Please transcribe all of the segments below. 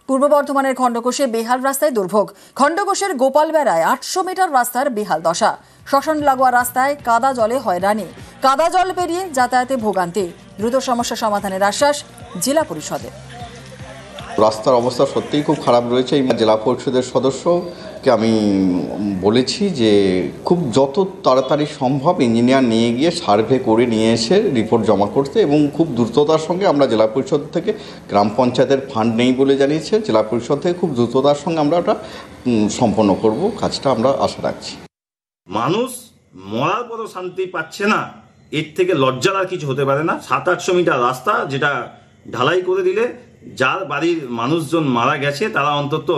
পূর্ব বর্ধমানের খণ্ডঘোষে বেহাল রাস্তায় দুর্ভোগ। খণ্ডঘোষের গোপালবেড়ায় 800 মিটার রাস্তার বেহাল দশা। শ্মশান লাগোয়া রাস্তায় কাদা জলে হয়রানি, কাদা জল পেরিয়ে যাতায়াতে ভোগান্তি। দ্রুত সমস্যা সমাধানের আশ্বাস জেলা পরিষদের। রাস্তার অবস্থা সত্যিই খুব খারাপ রয়েছে। এই জেলা পরিষদের সদস্যকে আমি বলেছি যে খুব যত তাড়াতাড়ি সম্ভব ইঞ্জিনিয়ার নিয়ে গিয়ে সার্ভে করে নিয়ে এসে রিপোর্ট জমা করতে, এবং খুব দ্রুততার সঙ্গে আমরা জেলা পরিষদ থেকে, গ্রাম পঞ্চায়েতের ফান্ড নেই বলে জানিয়েছে, জেলা পরিষদ থেকে খুব দ্রুততার সঙ্গে আমরা ওটা সম্পন্ন করব, কাজটা আমরা আশা রাখছি। মানুষ মরার পরও শান্তি পাচ্ছে না, এর থেকে লজ্জার আর কিছু হতে পারে না। 700-800 মিটার রাস্তা যেটা ঢালাই করে দিলে যার বাড়ির মানুষজন মারা গেছে তারা অন্তত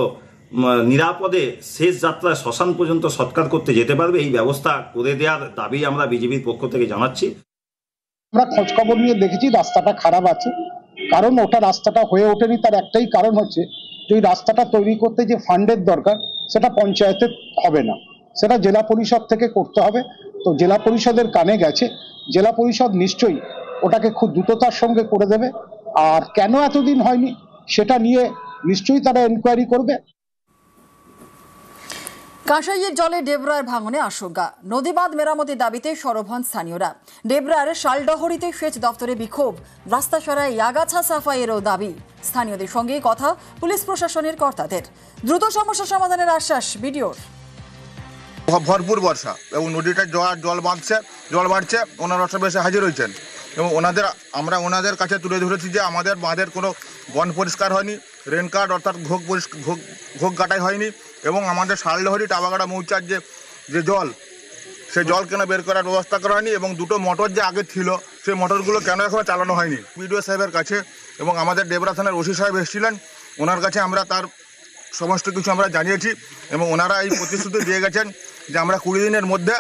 নিরাপদে শেষ যাত্রায় শ্মশান পর্যন্ত সৎকার করতে যেতে পারবে, এই ব্যবস্থা করে দেওয়ার দাবি আমরা বিজেপির পক্ষ থেকে জানাচ্ছি। আমরা খোঁজখবর নিয়ে দেখেছি রাস্তাটা খারাপ আছে, কারণ ওটা রাস্তাটা হয়ে ওঠেনি। তার একটাই কারণ হচ্ছে যে ওই রাস্তাটা তৈরি করতে যে ফান্ডের দরকার সেটা পঞ্চায়েতে হবে না, সেটা জেলা পরিষদ থেকে করতে হবে। তো জেলা পরিষদের কানে গেছে, জেলা পরিষদ নিশ্চয়ই ওটাকে খুব দ্রুততার সঙ্গে করে দেবে। আর কেন এতদিন হয়নি সেটা নিয়ে নিশ্চয়ই তারা এনকোয়ারি করবে। কাঁসাইয়ের জলে ডেবরার ভাঙনে আশঙ্কা। নদীবাঁধ মেরামতির দাবিতে সরব হন স্থানীয়রা। ডেবরার শালডহরিতে সেচ দপ্তরে বিক্ষোভ, রাস্তা সরায় আগাছা সাফাইয়েরও দাবি। স্থানীয়দের সঙ্গে কথা পুলিশ প্রশাসনের কর্তাদের। দ্রুত সমস্যা সমাধানের আশ্বাস বিডিওর। ভরপুর বর্ষা এবং নদীটা জল বাড়ছে, ওনারা সব এসে হাজির হয়েছেন এবং আমরা ওনাদের কাছে তুলে ধরেছি যে আমাদের বাঁধের কোনো বন পরিষ্কার হয়নি, রেন কার্ড অর্থাৎ ঘোগ কাটাই হয়নি, এবং আমাদের শালডহরি টাবাগাড়া মৌচার যে জল, সেই জল কেন বের করার ব্যবস্থা করা হয়নি, এবং দুটো মোটর যে আগে ছিল সেই মোটরগুলো কেন এখনো চালানো হয়নি। বিডিও সাহেবের কাছে এবং আমাদের ডেবরা থানার ওসি সাহেব এসেছিলেন, ওনার কাছে আমরা তার সমস্ত কিছু আমরা জানিয়েছি এবং ওনারা এই প্রতিশ্রুতি দিয়ে গেছেন যে আমরা 20 দিনের মধ্যে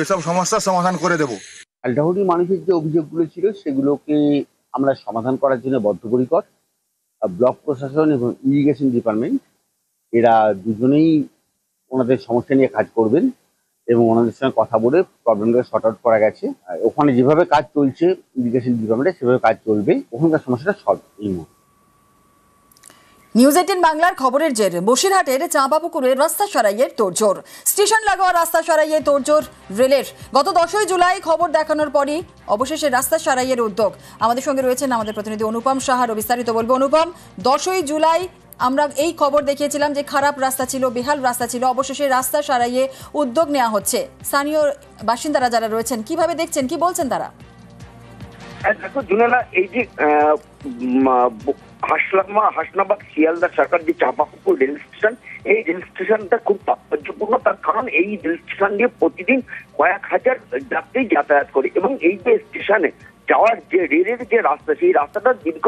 এইসব সমস্যার সমাধান করে দেব। শালডহরি মানুষের যে অভিযোগগুলো ছিল সেগুলোকে আমরা সমাধান করার জন্য বদ্ধপরিকর। ব্লক প্রশাসন এবং ইরিগেশন ডিপার্টমেন্ট এরা দুজনেই ওনাদের সমস্যা নিয়ে কাজ করবেন এবং ওনাদের সঙ্গে কথা বলে প্রবলেমটাকে শর্ট আউট করা গেছে। ওখানে যেভাবে কাজ চলছে ইরিগেশন ডিপার্টমেন্টে সেভাবে কাজ চলবে, ওখানকার সমস্যাটা সলভ এই মুহূর্তে। নিউজ 18 বাংলার খবরের জের। বসিরহাটের চাঁপাপুকুরের রাস্তা সারাইয়ের তোড়জোড়। স্টেশন লাগোয়া রাস্তা সারাইয়ে তোড়জোড় রেলের। গত 10ই জুলাই খবর দেখানোর পরই অবশেষে রাস্তা সারাইয়ের উদ্যোগ। আমাদের সঙ্গে রয়েছেন আমাদের প্রতিনিধি অনুপম সাহার, বিস্তারিত বলবো। অনুপম, 10ই জুলাই আমরা এই খবর দেখিয়েছিলাম যে খারাপ রাস্তা ছিল, বেহাল রাস্তা ছিল, অবশেষে রাস্তা সারাইয়ে উদ্যোগ নেওয়া হচ্ছে। স্থানীয় বাসিন্দারা যারা রয়েছেন কিভাবে দেখছেন, কি বলছেন তারা? দেখো জুনেলা, এই যে হাসনাবাদ শিয়ালদা সরকার যে চাঁপাপুকুর রেল স্টেশন, এই রেল স্টেশনটা খুব তাৎপর্যপূর্ণ। তার কারণ এই রেল স্টেশন দিয়ে প্রতিদিন কয়েক হাজার যাত্রী যাতায়াত করে, এবং এই যে স্টেশনে যাওয়ার যে রেলের যে রাস্তা, সেই রাস্তাটা দীর্ঘ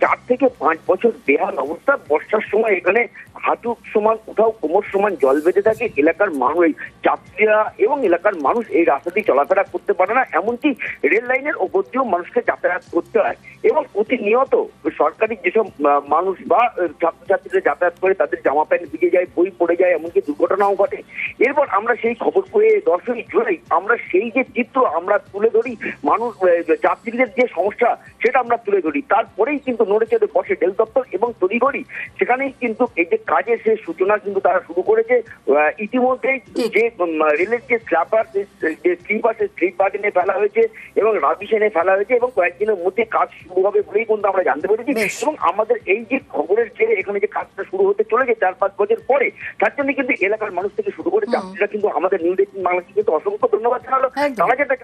4 থেকে 5 বছর বেহাল অবস্থা। বর্ষার সময় এখানে হাঁটু সমান, কোথাও কোমর সমান জল বেঁধে থাকে। এলাকার মানুষ, যাত্রীরা এবং এলাকার মানুষ এই রাস্তা দিয়ে চলাফেরা করতে পারে না, এমনকি রেল লাইনের ওপর দিয়েও মানুষকে যাতায়াত করতে হয়। এবং প্রতিনিয়ত সরকারি যেসব মানুষ বা ছাত্রছাত্রীরা যাতায়াত করে তাদের জামা প্যান্ট ভিজে যায়, বই পড়ে যায়, এমনকি দুর্ঘটনাও ঘটে। এরপর আমরা সেই খবর পেয়ে 10ই জুলাই আমরা সেই যে চিত্র আমরা তুলে ধরি, মানুষ যাত্রীদের যে সমস্যা সেটা আমরা তুলে ধরি। তারপরেই কিন্তু নড়ে চড়ে বসে রেল দপ্তর এবং তড়িঘড়ি সেখানেই কিন্তু এই যে কাজের সে সূচনা কিন্তু তারা শুরু করেছে। ইতিমধ্যেই যে রেলের যে স্লিপার, সেই স্লিপার এনে ফেলা হয়েছে এবং রাবিশ এনে ফেলা হয়েছে, এবং কয়েকদিনের মধ্যে কাজ শুরু হবে বলেই কিন্তু আমরা জানতে পেরেছি। এবং আমাদের এই যে খবরের জেরে এখানে যে কাজটা শুরু হতে চলেছে 4-5 বছর পরে, তার জন্য কিন্তু এলাকার মানুষ থেকে শুরু করে যাত্রীরা কিন্তু আমাদের নিউজ 18 বাংলাকে কিন্তু অসংখ্য ধন্যবাদ জানালো। তারা যেটা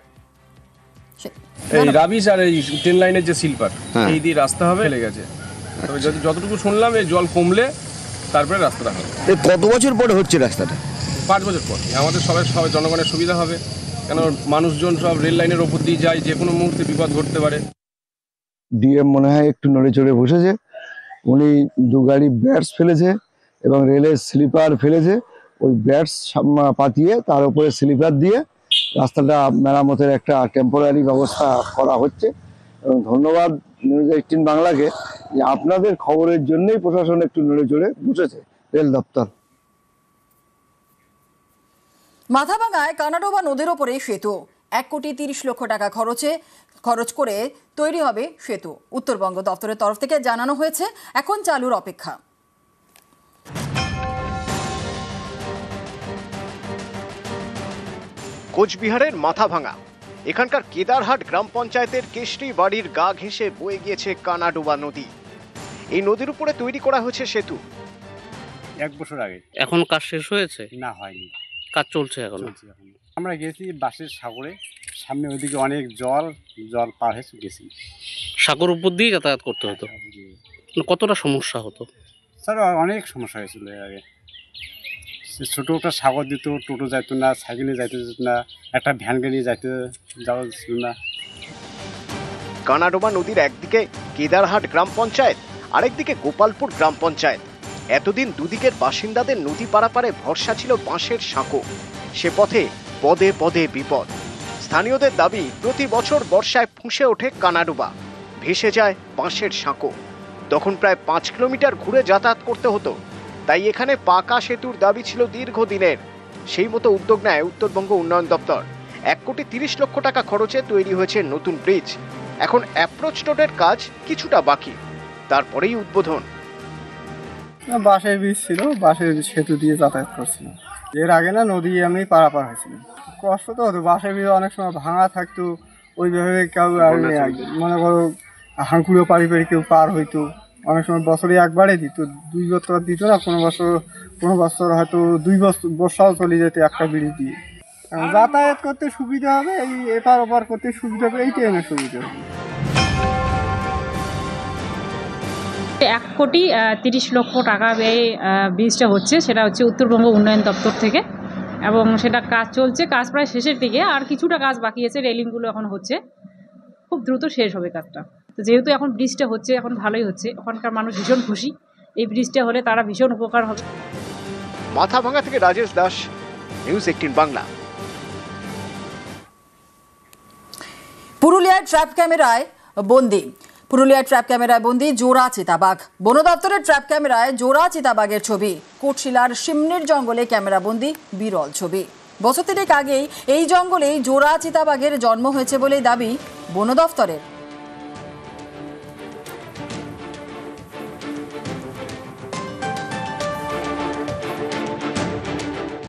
এই রাবিশ আর এই ট্রেন লাইনের যে স্লিপার, এই দিয়ে রাস্তা হবে চলে গেছে। তবে যতটুকু শুনলাম এই জল কমলে তারপরে রাস্তাটা হবে। কত বছর পরে হচ্ছে রাস্তাটা? 5 বছর পর। আমাদের সবাই জনগণের সুবিধা হবে, কেন মানুষজন সব রেল লাইনের ওপর দিয়ে যায়, যে কোনো মুহূর্তে বিপদ ঘটতে পারে। ডিএম মনে হয় একটু নড়ে চড়ে বসেছে, উনি 2 গাড়ি ব্যাটস ফেলেছে এবং রেলের স্লিপার ফেলেছে, ওই ব্যাটস পাতিয়ে তার উপরে স্লিপার দিয়ে রাস্তাটা মেরামতের একটা টেম্পোরারি ব্যবস্থা করা হচ্ছে। এবং ধন্যবাদ নিউজ 18 বাংলাকে যে আপনাদের খবরের জন্যই প্রশাসন একটু নড়ে চড়ে বসেছে, রেল দপ্তর। মাথাভাঙায় কানাডোবা নদীর ওপরে সেতু। 1,30,00,000 টাকা খরচ করে তৈরি হবে সেতু। উত্তরবঙ্গ দপ্তরের তরফ থেকে জানানো হয়েছে এখন চালুর অপেক্ষা। কোচবিহারের মাথাভাঙা। এখানকার কেদারহাট গ্রাম পঞ্চায়েতের কেশরি বাড়ির গা ঘেঁষে বয়ে গিয়েছে কানাডোবা নদী। এই নদীর উপরে তৈরি করা হয়েছে সেতু। 1 বছর আগে। এখন কাজ শেষ হয়েছে? না, হয়নি, কাজ চলছে এখন। আমরা গেছি বাঁশের সাগরে, সামনে ওইদিকে অনেক জল পার হয়ে গেছি। সাগর উপর দিয়ে যাতায়াত করতে হতো? কতটা সমস্যা হতো? স্যার অনেক সমস্যা হয়েছিল এর আগে। ছোটো একটা সাগর দিত, টোটো যাইত না, সাইকেলে যাইতে যেত না, একটা ভ্যান গাড়ি যাওয়া ছিল না। কানাডোবা নদীর একদিকে কেদারহাট গ্রাম পঞ্চায়েত, আরেকদিকে গোপালপুর গ্রাম পঞ্চায়েত। এতদিন দুদিকের বাসিন্দাদের নদী পারাপারে ভরসা ছিল বাঁশের সাঁকো। সে পথে পদে পদে বিপদ। স্থানীয়দের দাবি, প্রতি বছর বর্ষায় ফুঁসে ওঠে কানাডোবা, ভেসে যায় বাঁশের সাঁকো। তখন প্রায় 5 কিলোমিটার ঘুরে যাতায়াত করতে হতো। তাই এখানে পাকা সেতুর দাবি ছিল দীর্ঘদিনের। সেই মতো উদ্যোগ নেয় উত্তরবঙ্গ উন্নয়ন দপ্তর। 1,30 লক্ষ টাকা খরচে তৈরি হয়েছে নতুন ব্রিজ। এখন অ্যাপ্রোচ রোডের কাজ কিছুটা বাকি, তারপরেই উদ্বোধন। বাঁশের ব্রিজ ছিল, বাঁশের সেতু দিয়ে যাতায়াত করছিলাম। এর আগে না নদী এমনি পারাপার হয়েছিল, কষ্ট তো হতো। বাঁশের ব্রিজ অনেক সময় ভাঙা থাকতো, ওইভাবে কেউ মনে করো হাঁকুড়ো পাড়ি কেউ পার হইতো। অনেক সময় বছরে একবারে দিত, 2 বছর দিত না, কোনো বছর হয়তো 2 বর্ষাও চলে যেত একটা ব্রিজ দিয়ে। যাতায়াত করতে সুবিধা হবে, এই এপার ওপার করতে সুবিধা হবে, এইটাই না সুবিধা হবে। 1,30 লক্ষ টাকা ব্যয়ে ব্রিজটা হচ্ছে, সেটা হচ্ছে উত্তরবঙ্গ উন্নয়ন দপ্তর থেকে, এবং সেটা কাজ চলছে, কাজ প্রায় শেষের দিকে। আর কিছুটা কাজ বাকি আছে, রেলিংগুলো এখন হচ্ছে, খুব দ্রুত শেষ হবে কাজটা। তো যেহেতু এখন ব্রিজটা হচ্ছে, এখন ভালোই হচ্ছে, ওখানকার মানুষ ভীষণ খুশি। এই ব্রিজটা হলে তারা ভীষণ উপকার হবে। মাথাভাঙা থেকে রাজেশ দাস, নিউজ 18 বাংলা। পুরুলিয়ার ট্র্যাপ ক্যামেরায় বন্দি জোড়া চিতাবাঘ। বন দপ্তরের ট্র্যাপ ক্যামেরায় জোড়া চিতাবাঘের ছবি। কোটশিলার সিমনির জঙ্গলে ক্যামেরাবন্দি বিরল ছবি। বছর 3 আগেই এই জঙ্গলেই জোড়া চিতাবাঘের জন্ম হয়েছে বলে দাবি বন দপ্তরের।